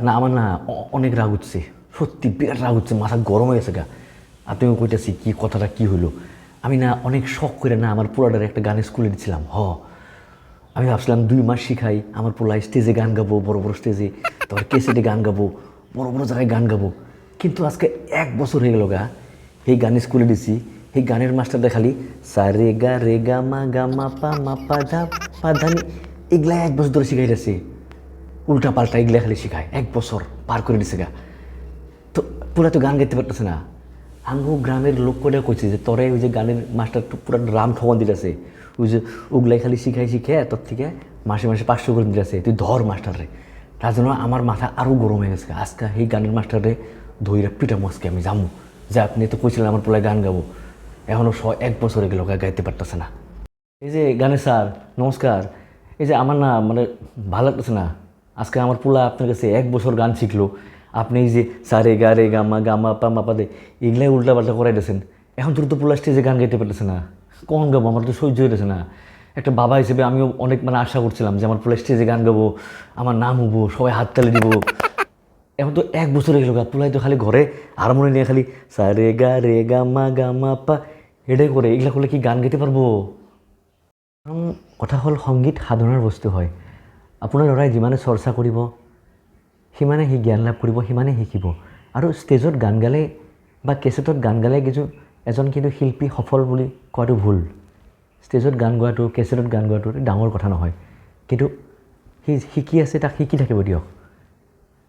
না আমার না অনেক রাগ উঠছে, সত্যি বিরাট রাগ উঠছে, মাথা গরম হয়ে গেছে গা। আপনিও কইতেছি কি কথাটা কি হইলো। আমি না অনেক শখ করে না আমার পোলাটার একটা গানের স্কুলে দিচ্ছিলাম। আমি ভাবছিলাম 2 মাস শিখাই আমার পোলা স্টেজে গান গাবো, বড় বড় স্টেজে, তারপর কেসেটে গান গাবো, বড় বড় জায়গায় গান গাবো। কিন্তু আজকে 1 বছর হয়ে গেল গা এই গানের স্কুলে দিছি। এই গানের মাস্টারটা খালি সা রে গা মা পা ধা পা ধানি এগুলা 1 বছর ধরে শিখাইতেছে। উল্টা পাল্টা এগুলা খালি শিখায়, 1 বছর পার করে দিছে গা। তো পুরা তো গান গাইতে পারতেছে না। আঙ্গু গ্রামের লোক করে কইছে যে তোরে ওই যে গানের মাস্টার পুরা রাম ঠগন দিতেছে, ওই যে ওগুলাই খালি শিখে তোর থেকে মাসে মাসে 500 করে দিতেছে, তুই ধর মাস্টাররে। তার জন্য আমার মাথা আরও গরম হয়ে গেছে। আজকে এই গানের মাস্টাররে ধইরা পিটা মস্কে আমি যামু, যে আপনি তো কইছিলেন আমার পোলায় গান গাবো, এখনও 1 বছরে গেল গাইতে পারতেছে না। এই যে গানের স্যার নমস্কার, এই যে আমার না মানে ভালো লাগতেছে না। আজকে আমার পোলা আপনার কাছে 1 বছর গান শিখলো, আপনি এই যে সারে গা মা পা দে এগুলাই উল্টা পাল্টা করাই দিয়েছেন। এখন তোর তো পোলা স্টেজে গান গাইতে পারতেছে না, কখন গাবো? আমার তো সহ্য হইতেছে না। একটা বাবা হিসেবে আমিও অনেক মানে আশা করছিলাম যে আমার পোলা স্টেজে গান গাবো, আমার নাম হবো, সবাই হাততালি দিব। এখন তো 1 বছর হয়ে গেল গা, পোলাই তো খালি ঘরে হারমোনি নিয়ে খালি সারে গা মা পা এটাই করে। এগুলা করলে কি গান গাইতে পারবো? কথা হ'ল সংগীত সাধনাৰ বস্তু হয়। আপোনাৰ ল'ৰাই যিমানে চৰ্চা কৰিব সিমানে সি জ্ঞান লাভ কৰিব, সিমানে শিকিব। আৰু ষ্টেজত গান গালে বা কেছেটত গান গালে এজন কিন্তু শিল্পী সফল বুলি কোৱাটো ভুল। ষ্টেজত গান গোৱাটো, কেছেটত গান গোৱাটো ডাঙৰ কথা নহয়, কিন্তু সি শিকি আছে, তাক শিকি থাকিব দিয়ক।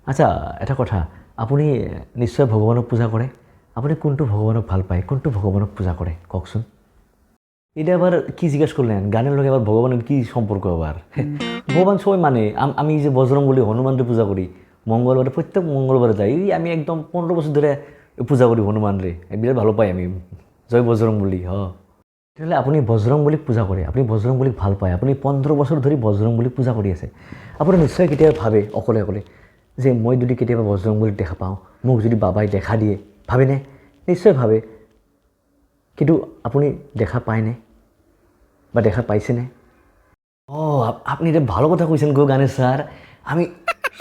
আচ্ছা এটা কথা, আপুনি নিশ্চয় ভগৱানক পূজা কৰে। আপুনি কোনটো ভগৱানক ভাল পায়, কোনটো ভগৱানক পূজা কৰে কওকচোন? এটা আবার কি জিজ্ঞেস করলেন? গানের লগে আবার ভগবানের কি সম্পর্ক? আবার ভগবান সবাই মানে। আমি যে বজরং বলি হনুমানরে পূজা করি মঙ্গলবারে, প্রত্যেক মঙ্গলবারে যাই। আমি একদম 15 বছর ধরে পূজা করি হনুমানরে, বিরাট ভালো পাই আমি। জয় বজরং বলি। তাহলে আপনি বজরং বলিক পূজা কৰে, আপনি বজরং বলিক ভাল পায়, আপনি 15 বছর ধরে বজরং বলিক পূজা কৰি আছে। আপুনি নিশ্চয় কেতিয়াবা ভাবে অকলে অকলে যে মই যদি কেতিয়াবা বজরং বলিক দেখা পাওঁ, মোক যদি বাবাই দেখা দিয়ে, ভাবেনে? নিশ্চয় ভাবে। কিন্তু আপুনি দেখা পায়নে বা দেখা পাইছেনে? আপনি এটা ভালো কথা কইছেন গো গানের স্যার। আমি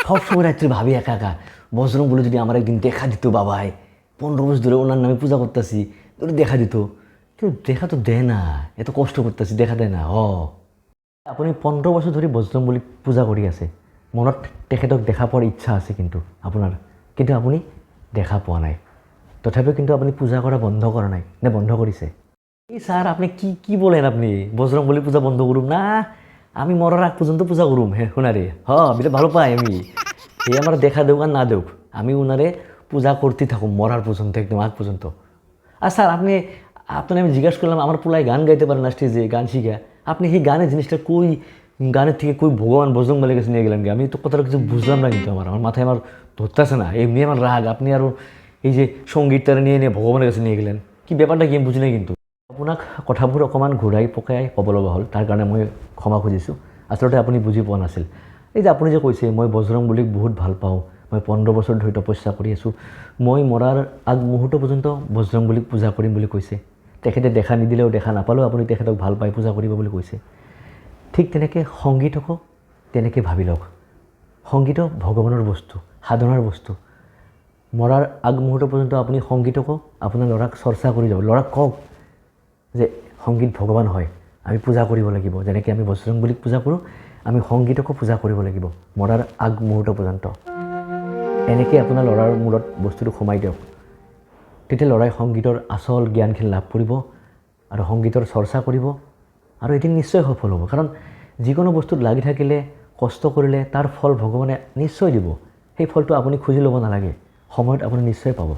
সবসময় রাত্রে ভাবি একা একা, বজরং বলে যদি আমার একদিন দেখা দিত বাবাই, 15 বছর ধরে ওনার নামে পূজা করতেছি, যদি দেখা দিত। কিন্তু দেখা তো দেয় না, এত কষ্ট করতেছি, দেখা দেয় না। আপুনি 15 বছর ধরে বজরং বলি পূজা কৰি আছে, মনত তেখেতক দেখা পোৱাৰ ইচ্ছা আছে কিন্তু আপোনাৰ, কিন্তু আপুনি দেখা পোৱা নাই। তথাপিও কিন্তু আপুনি পূজা কৰা বন্ধ কৰা নাই, নে বন্ধ কৰিছে? এই স্যার আপনি কি বলেন? আপনি বজরং বলি পূজা বন্ধ করুম না? আমি মরার আগ পর্যন্ত পূজা করুম। হ্যাঁ ওনারে, বিরাট ভালো পাই আমি। এই আমার দেখা দেউক আর না দেউক, আমি ওনারে পূজা করতে থাকুম মরার পর্যন্ত, একদম আগ পর্যন্ত। আর স্যার আপনার আমি জিজ্ঞাসা করলাম আমার পোলায় গান গাইতে পারে না স্টেজে, গান শিখা, আপনি সেই গানের জিনিসটা কই, গানের থেকে কই ভগবান বজরং বলির কাছে নিয়ে গেলেন? আমি তো কথাটা কিছু বুঝলাম না, কিন্তু আমার মাথায় আমার ধরতেছে না। এমনি আমার রাগ, আপনি আরও এই যে সঙ্গীতটা নিয়ে ভগবানের কাছে নিয়ে গেলেন, কি ব্যাপারটা কি আমি বুঝি নাই কিন্তু। আপোনাক কথাবোৰ অকণমান ঘূৰাই পকাই ক'ব লগা হ'ল, তাৰ কাৰণে মই ক্ষমা খুজিছোঁ। আচলতে আপুনি বুজি পোৱা নাছিল। এই যে আপুনি যে কৈছে মই বজৰং বুলিক বহুত ভাল পাওঁ, মই 15 বছৰ ধৰি তপস্যা কৰি আছোঁ, মই মৰাৰ আগমুহূৰ্ত পৰ্যন্ত বজৰং বুলিক পূজা কৰিম বুলি কৈছে। তেখেতে দেখা নিদিলেও, দেখা নাপালেও আপুনি তেখেতক ভাল পাই পূজা কৰিব বুলি কৈছে। ঠিক তেনেকৈ সংগীতকো তেনেকৈ ভাবি লওক। সংগীতো ভগৱানৰ বস্তু, সাধনাৰ বস্তু। মৰাৰ আগমুহূৰ্ত পৰ্যন্ত আপুনি সংগীতকো আপোনাৰ ল'ৰাক চৰ্চা কৰি যাব, ল'ৰাক কওক যে সংগীত ভগৱান হয়, আমি পূজা কৰিব লাগিব। যেনেকৈ আমি বজৰং বলিক পূজা কৰোঁ, আমি সংগীতকো পূজা কৰিব লাগিব মৰাৰ আগমুহূৰ্ত পৰ্যন্ত। এনেকৈ আপোনাৰ ল'ৰাৰ মূৰত বস্তুটো সোমাই দিয়ক, তেতিয়া ল'ৰাই সংগীতৰ আচল জ্ঞানখিনি লাভ কৰিব আৰু সংগীতৰ চৰ্চা কৰিব, আৰু এদিন নিশ্চয় সফল হ'ব। কাৰণ যিকোনো বস্তুত লাগি থাকিলে, কষ্ট কৰিলে তাৰ ফল ভগৱানে নিশ্চয় দিব। সেই ফলটো আপুনি খুজি ল'ব নালাগে, সময়ত আপুনি নিশ্চয় পাব।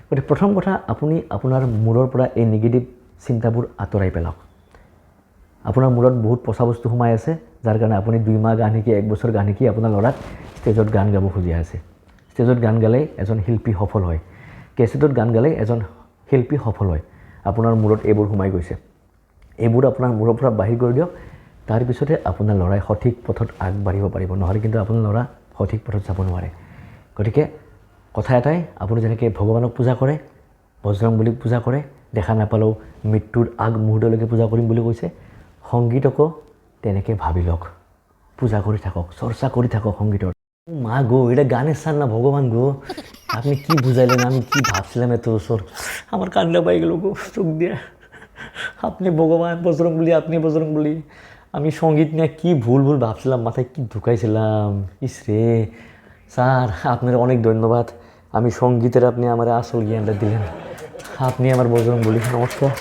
গতিকে প্ৰথম কথা, আপুনি আপোনাৰ মূৰৰ পৰা এই নিগেটিভ চিন্তাবোৰ আঁতৰাই পেলাওক। আপোনাৰ মূৰত বহুত পচা বস্তু সোমাই আছে, যাৰ কাৰণে আপুনি 2 মাহ গান শিকি, 1 বছৰ গান শিকি আপোনাৰ ল'ৰাক ষ্টেজত গান গাব খুজি আছে। ষ্টেজত গান গালে এজন শিল্পী সফল হয়, কেছেটত গান গালে এজন শিল্পী সফল হয়। আপোনাৰ মূৰত এইবোৰ সোমাই গৈছে, এইবোৰ আপোনাৰ মূৰৰ পৰা বাহিৰ কৰি দিয়ক। তাৰপিছতে আপোনাৰ ল'ৰাই সঠিক পথত আগবাঢ়িব পাৰিব, নহ'লে কিন্তু আপোনাৰ ল'ৰা সঠিক পথত যাব নোৱাৰে। গতিকে কথা এটাই, আপুনি যেনেকৈ ভগৱানক পূজা কৰে, বজৰং বলিক পূজা কৰে, দেখা নাপালেও মৃত্যুৰ আগমুহূৰ্তলৈকে পূজা কৰিম বুলি কৈছে, সংগীতকো তেনেকৈ ভাবি লওক, পূজা কৰি থাকক, চৰ্চা কৰি থাকক সংগীতৰ। ও মা গো, এটা গানের স্যার না ভগবান গো, আপনি কি বুঝাইলেন, আমি কি ভাবছিলাম এত বছর, আমার কান্না পাই গেল গো চোখ দিয়ে। আপনি ভগবান বজরং বলি, আপনি বজরং বলি, আমি সঙ্গীত নিয়ে কি ভুল ভুল ভাবছিলাম, মাথায় কি ঢুকাইছিলাম। ইস রে স্যার, আপনার অনেক ধন্যবাদ, আমি সঙ্গীতের আপনি আমার আসল জ্ঞানটা দিলেন, আপনি আমার বজরং বলি। নমস্কার।